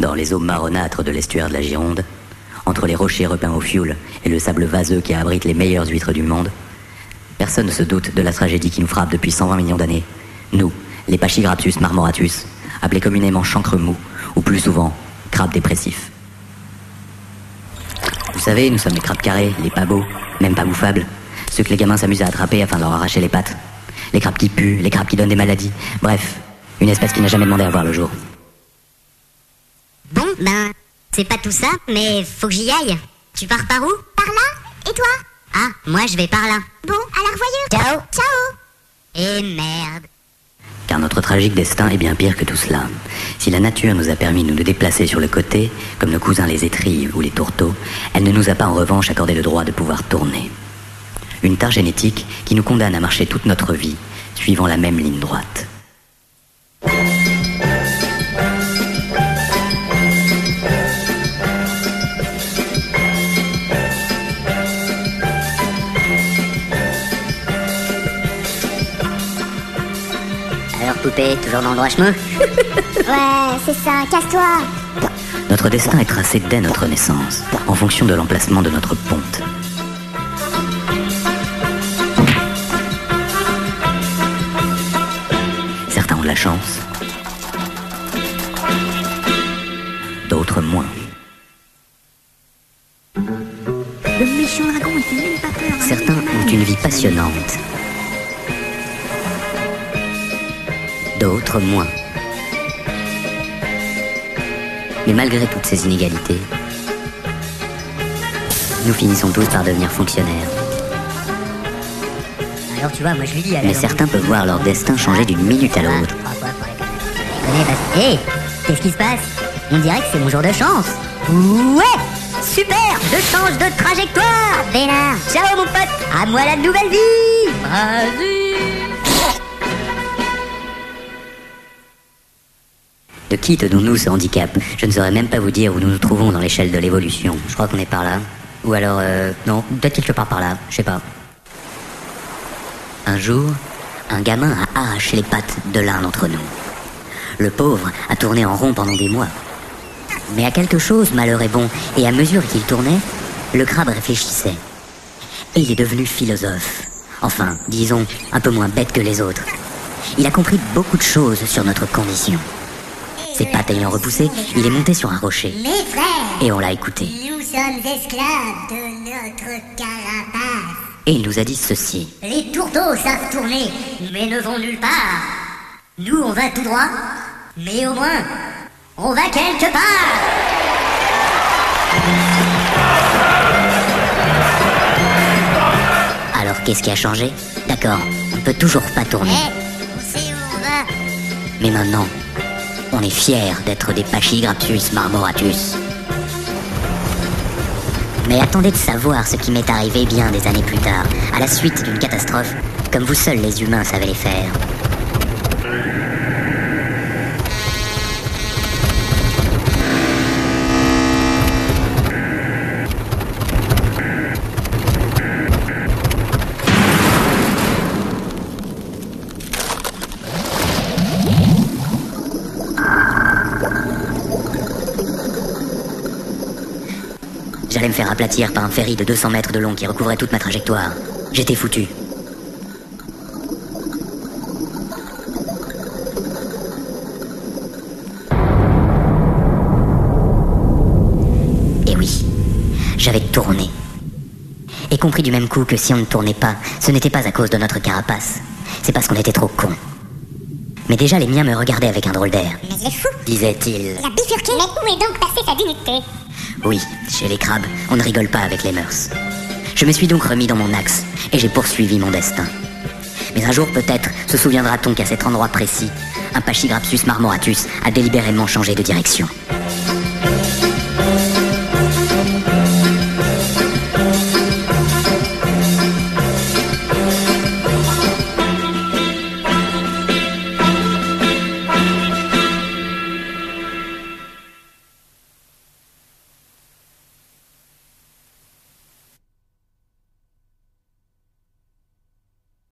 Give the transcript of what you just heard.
Dans les eaux marronâtres de l'estuaire de la Gironde, entre les rochers repeints au fioul et le sable vaseux qui abrite les meilleures huîtres du monde, personne ne se doute de la tragédie qui nous frappe depuis 120 millions d'années. Nous, les Pachygraptus marmoratus, appelés communément chancre mou, ou plus souvent, crabes dépressifs. Vous savez, nous sommes les crabes carrés, les pas beaux, même pas bouffables, ceux que les gamins s'amusent à attraper afin de leur arracher les pattes. Les crabes qui puent, les crabes qui donnent des maladies. Bref, une espèce qui n'a jamais demandé à voir le jour. Bon, ben, c'est pas tout ça, mais faut que j'y aille. Tu pars par où? Par là? Et toi? Ah, moi je vais par là. Bon, à la revoyure. Ciao. Ciao. Et merde. Car notre tragique destin est bien pire que tout cela. Si la nature nous a permis de nous déplacer sur le côté, comme nos cousins les étrilles ou les tourteaux, elle ne nous a pas en revanche accordé le droit de pouvoir tourner. Une tare génétique qui nous condamne à marcher toute notre vie, suivant la même ligne droite. Alors poupée, toujours dans le droit chemin? Ouais, c'est ça, casse-toi. Notre destin est tracé dès notre naissance, en fonction de l'emplacement de notre ponte. Certains ont de la chance, d'autres moins. Le méchant dragon, il fait même pas peur. Certains ont une vie passionnante, d'autres moins. Mais malgré toutes ces inégalités, nous finissons tous par devenir fonctionnaires. Alors tu vois, moi je lui dis... Mais certains peuvent voir leur destin changer d'une minute à l'autre. Hé, qu'est-ce qui se passe? On dirait que c'est mon jour de chance. Ouais, super, je change de trajectoire. Vénard, ciao mon pote, à moi la nouvelle vie. Vas-y. De qui tenons-nous ce handicap? Je ne saurais même pas vous dire où nous nous trouvons dans l'échelle de l'évolution. Je crois qu'on est par là. Ou alors, non, peut-être quelque part par là, je sais pas. Un jour, un gamin a arraché les pattes de l'un d'entre nous. Le pauvre a tourné en rond pendant des mois. Mais à quelque chose, malheur est bon, et à mesure qu'il tournait, le crabe réfléchissait. Et il est devenu philosophe. Enfin, disons, un peu moins bête que les autres. Il a compris beaucoup de choses sur notre condition. Ses pattes ayant repoussé, il est monté sur un rocher. Mes frères, Et on l'a écouté. nous sommes esclaves de notre carapace. Et il nous a dit ceci. Les tourteaux savent tourner, mais ne vont nulle part. Nous, on va tout droit, mais au moins, on va quelque part. Alors qu'est-ce qui a changé? D'accord, on peut toujours pas tourner. On sait où on va. Mais maintenant, on est fiers d'être des Pachygraptus marmoratus. Mais attendez de savoir ce qui m'est arrivé bien des années plus tard, à la suite d'une catastrophe, comme vous seuls les humains savez les faire. J'allais me faire aplatir par un ferry de 200 mètres de long qui recouvrait toute ma trajectoire. J'étais foutu. Et oui, j'avais tourné. Et compris du même coup que si on ne tournait pas, ce n'était pas à cause de notre carapace. C'est parce qu'on était trop cons. Mais déjà les miens me regardaient avec un drôle d'air. Mais il est fou. Disait-il. Il a bifurqué. Mais où est donc passée sa dignité? Oui, chez les crabes, on ne rigole pas avec les mœurs. Je me suis donc remis dans mon axe, et j'ai poursuivi mon destin. Mais un jour peut-être, se souviendra-t-on qu'à cet endroit précis, un Pachygraptus marmoratus a délibérément changé de direction.